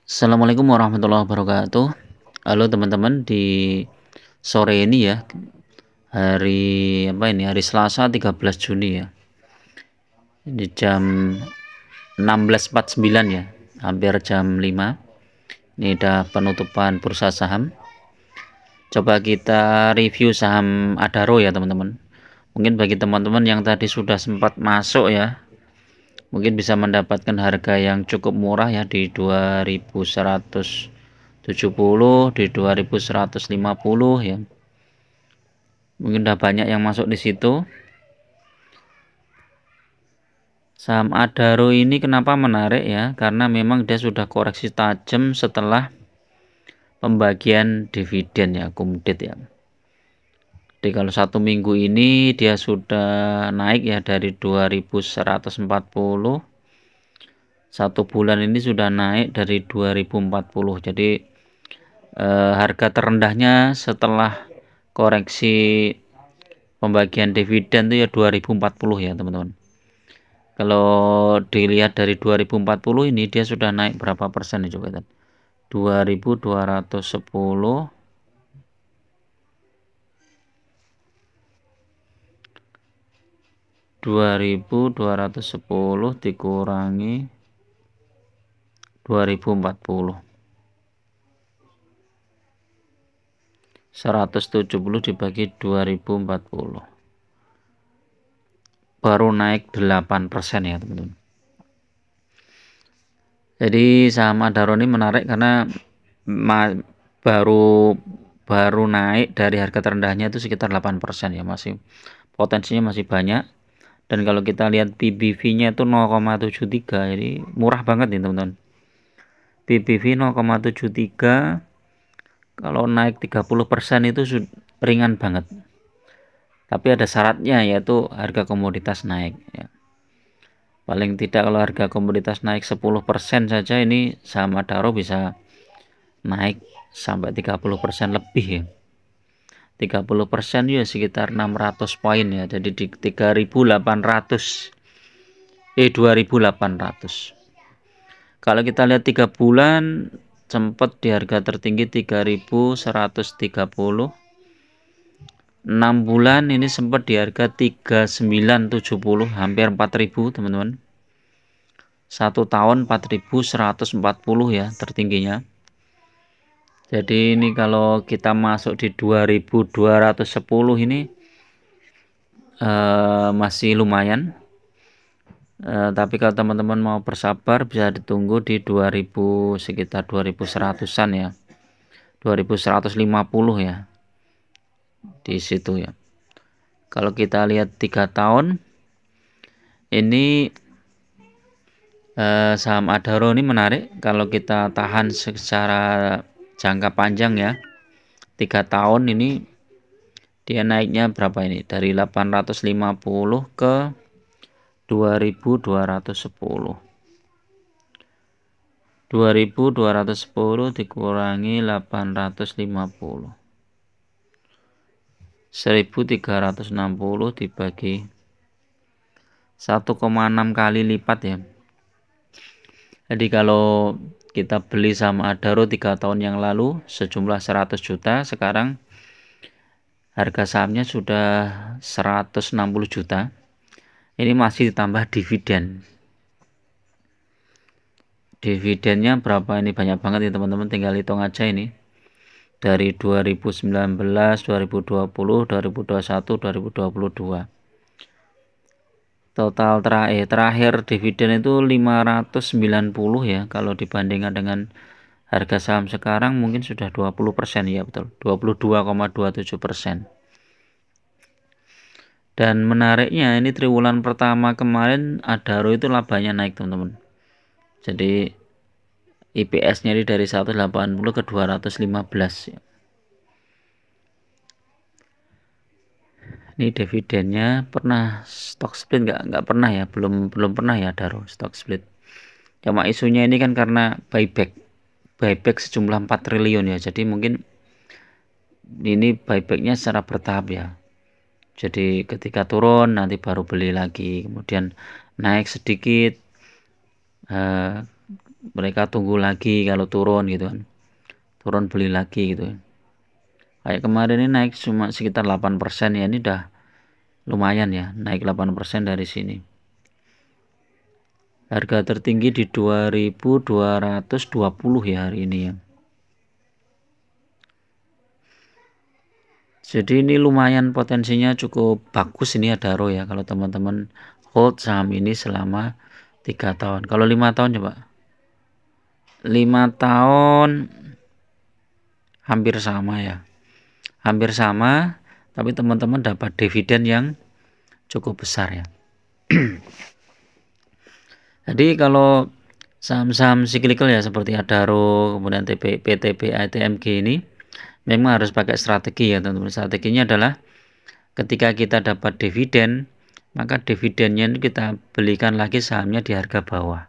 Assalamualaikum warahmatullahi wabarakatuh. Halo teman-teman, di sore ini ya, hari apa ini? Hari Selasa 13 Juni ya. Di jam 16.49 ya, hampir jam 5. Ini udah penutupan bursa saham. Coba kita review saham Adaro ya teman-teman. Mungkin bagi teman-teman yang tadi sudah sempat masuk ya, mungkin bisa mendapatkan harga yang cukup murah ya di 2170, di 2150 ya. Mungkin udah banyak yang masuk di situ. Saham Adaro ini kenapa menarik ya? Karena memang dia sudah koreksi tajam setelah pembagian dividen ya, kumdet ya. Jadi kalau satu minggu ini dia sudah naik ya dari 2140, satu bulan ini sudah naik dari 2040. Jadi harga terendahnya setelah koreksi pembagian dividen itu ya 2040 ya teman-teman. Kalau dilihat dari 2040 ini dia sudah naik berapa persen nih coba kan? 2210 dikurangi 2040, 170 dibagi 2040, baru naik 8% ya teman-teman. Jadi saham Adaro ini menarik karena baru naik dari harga terendahnya itu sekitar 8% ya, masih potensinya masih banyak. Dan kalau kita lihat PBV-nya itu 0,73, jadi murah banget nih teman-teman. PBV 0,73, kalau naik 30% itu ringan banget. Tapi ada syaratnya, yaitu harga komoditas naik ya. Paling tidak kalau harga komoditas naik 10% saja, ini saham Adaro bisa naik sampai 30% lebih ya. 30% ya sekitar 600 poin ya. Jadi di 2800. Kalau kita lihat 3 bulan sempat di harga tertinggi 3130. 6 bulan ini sempat di harga 3970, hampir 4000 teman-teman. 1 tahun 4140 ya tertingginya. Jadi ini kalau kita masuk di 2210 ini masih lumayan. Tapi kalau teman-teman mau bersabar bisa ditunggu di 2000, sekitar 2100-an ya. 2150 ya. Di situ ya. Kalau kita lihat 3 tahun ini saham Adaro ini menarik kalau kita tahan secara jangka panjang ya. 3 tahun ini dia naiknya berapa ini? Dari 850 ke 2210. 2210 dikurangi 850. 1360 dibagi 1,6 kali lipat ya. Jadi kalau kita beli saham Adaro 3 tahun yang lalu sejumlah 100 juta, sekarang harga sahamnya sudah 160 juta. Ini masih ditambah dividen. Dividennya berapa ini? Banyak banget ya teman-teman, tinggal hitung aja ini. Dari 2019, 2020, 2021, 2022. Total terakhir dividen itu 590 ya. Kalau dibandingkan dengan harga saham sekarang mungkin sudah 20% ya, betul. 22,27%. Dan menariknya ini triwulan pertama kemarin Adaro itu labanya naik teman-teman. Jadi IPS-nya ini dari 180 ke 215 ya. Ini dividennya pernah stock split nggak pernah ya, belum pernah ya Adaro stock split. Cuma isunya ini kan karena buyback sejumlah 4 triliun ya. Jadi mungkin ini buybacknya secara bertahap ya. Jadi ketika turun nanti baru beli lagi, kemudian naik sedikit, mereka tunggu lagi kalau turun gitu kan, turun beli lagi gitu. Kayak kemarin ini naik cuma sekitar 8% ya, ini udah lumayan ya, naik 8% dari sini. Harga tertinggi di 2220 ya hari ini ya. Jadi ini lumayan, potensinya cukup bagus ini Adaro ya, kalau teman-teman hold saham ini selama 3 tahun. Kalau 5 tahun coba, 5 tahun hampir sama ya, hampir sama, tapi teman-teman dapat dividen yang cukup besar ya. Jadi kalau saham-saham cyclical ya seperti Adaro, kemudian PTP, ITMG ini memang harus pakai strategi ya teman-teman. Strateginya adalah ketika kita dapat dividen, maka dividennya ini kita belikan lagi sahamnya di harga bawah.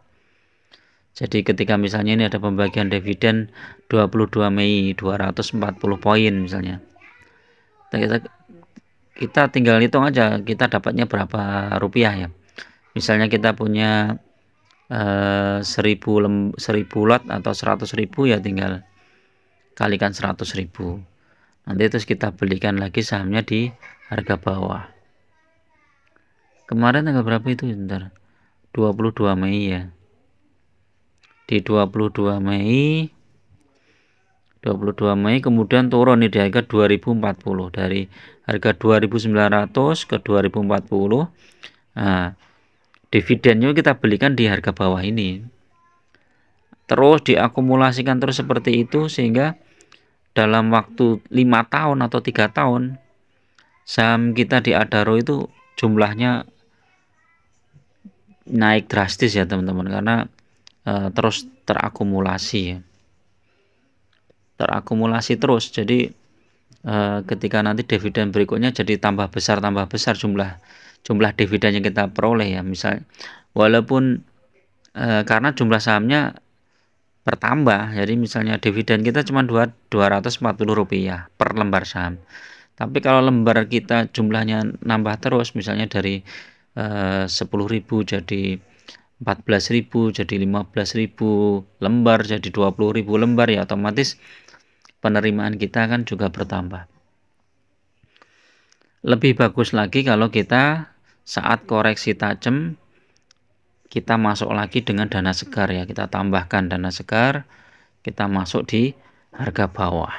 Jadi ketika misalnya ini ada pembagian dividen 22 Mei 240 poin misalnya, kita tinggal hitung aja kita dapatnya berapa rupiah ya. Misalnya kita punya 1000 lot atau 100.000 ya, tinggal kalikan 100.000. Nanti terus kita belikan lagi sahamnya di harga bawah. Kemarin tanggal berapa itu? Bentar. 22 Mei ya. Di 22 Mei kemudian turun nih di harga 2040, dari harga 2900 ke 2040. Nah, dividennya kita belikan di harga bawah ini. Terus diakumulasikan terus seperti itu sehingga dalam waktu 5 tahun atau 3 tahun saham kita di Adaro itu jumlahnya naik drastis ya teman-teman, karena terus terakumulasi ya, terakumulasi terus. Jadi ketika nanti dividen berikutnya jadi tambah besar jumlah dividen yang kita peroleh ya. Misal walaupun karena jumlah sahamnya bertambah, jadi misalnya dividen kita cuma 240 rupiah per lembar saham, tapi kalau lembar kita jumlahnya nambah terus, misalnya dari 10.000 jadi 14.000, jadi 15.000 lembar, jadi 20.000 lembar ya, otomatis penerimaan kita kan juga bertambah. Lebih bagus lagi kalau kita saat koreksi tajam kita masuk lagi dengan dana segar ya, kita tambahkan dana segar, kita masuk di harga bawah.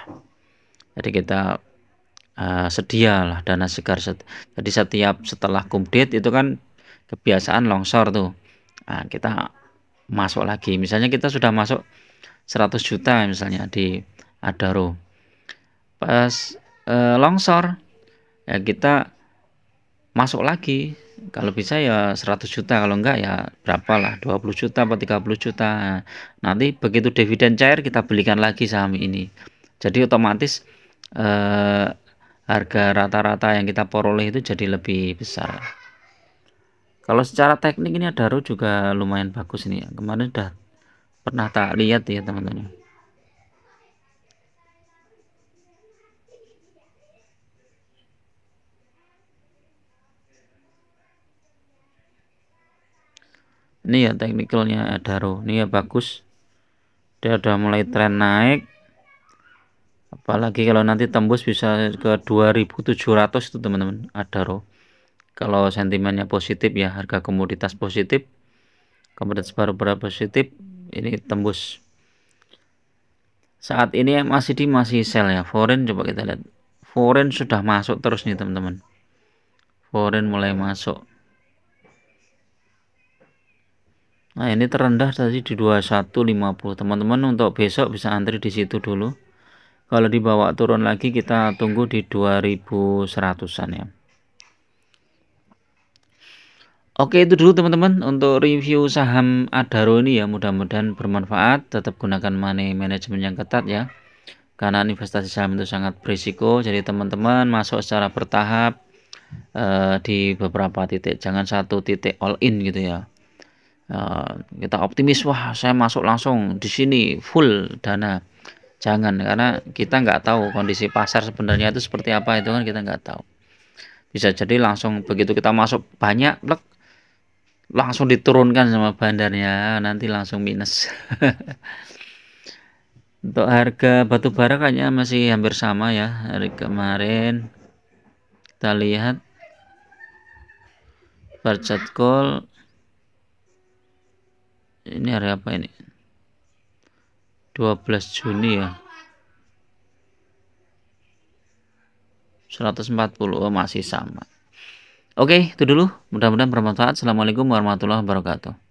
Jadi kita sedialah dana segar. Jadi setiap setelah kumdate itu kan kebiasaan longsor tuh. Nah, kita masuk lagi. Misalnya kita sudah masuk 100 juta misalnya di Adaro. Pas longsor ya kita masuk lagi. Kalau bisa ya 100 juta, kalau enggak ya berapalah, 20 juta atau 30 juta. Nah, nanti begitu dividen cair kita belikan lagi saham ini. Jadi otomatis harga rata-rata yang kita peroleh itu jadi lebih besar. Kalau secara teknik ini Adaro juga lumayan bagus ini ya. Kemarin udah pernah tak lihat ya teman-teman. Ini ya teknikalnya Adaro. Ini ya bagus. Dia udah mulai tren naik. Apalagi kalau nanti tembus bisa ke 2.700 itu teman-teman Adaro. Kalau sentimennya positif ya, harga komoditas positif, komoditas baru positif, ini tembus. Saat ini masih sell ya. Foreign coba kita lihat. Foreign sudah masuk terus nih teman-teman. Foreign mulai masuk. Nah, ini terendah tadi di 2150. Teman-teman untuk besok bisa antri di situ dulu. Kalau dibawa turun lagi kita tunggu di 2100-an ya. Oke, itu dulu teman-teman untuk review saham Adaro ini ya. Mudah-mudahan bermanfaat. Tetap gunakan money management yang ketat ya, karena investasi saham itu sangat berisiko. Jadi teman-teman masuk secara bertahap di beberapa titik, jangan satu titik all in gitu ya. Kita optimis, wah saya masuk langsung di sini full dana. Jangan, karena kita nggak tahu kondisi pasar sebenarnya itu seperti apa, itu kan kita nggak tahu. Bisa jadi langsung begitu kita masuk banyak, langsung diturunkan sama bandarnya, nanti langsung minus. Untuk harga batu bara kayaknya masih hampir sama ya hari kemarin. Kita lihat Barchat Gold ini hari apa ini? 12 Juni ya. 140, oh, masih sama. Oke, itu dulu. Mudah-mudahan bermanfaat. Assalamualaikum warahmatullahi wabarakatuh.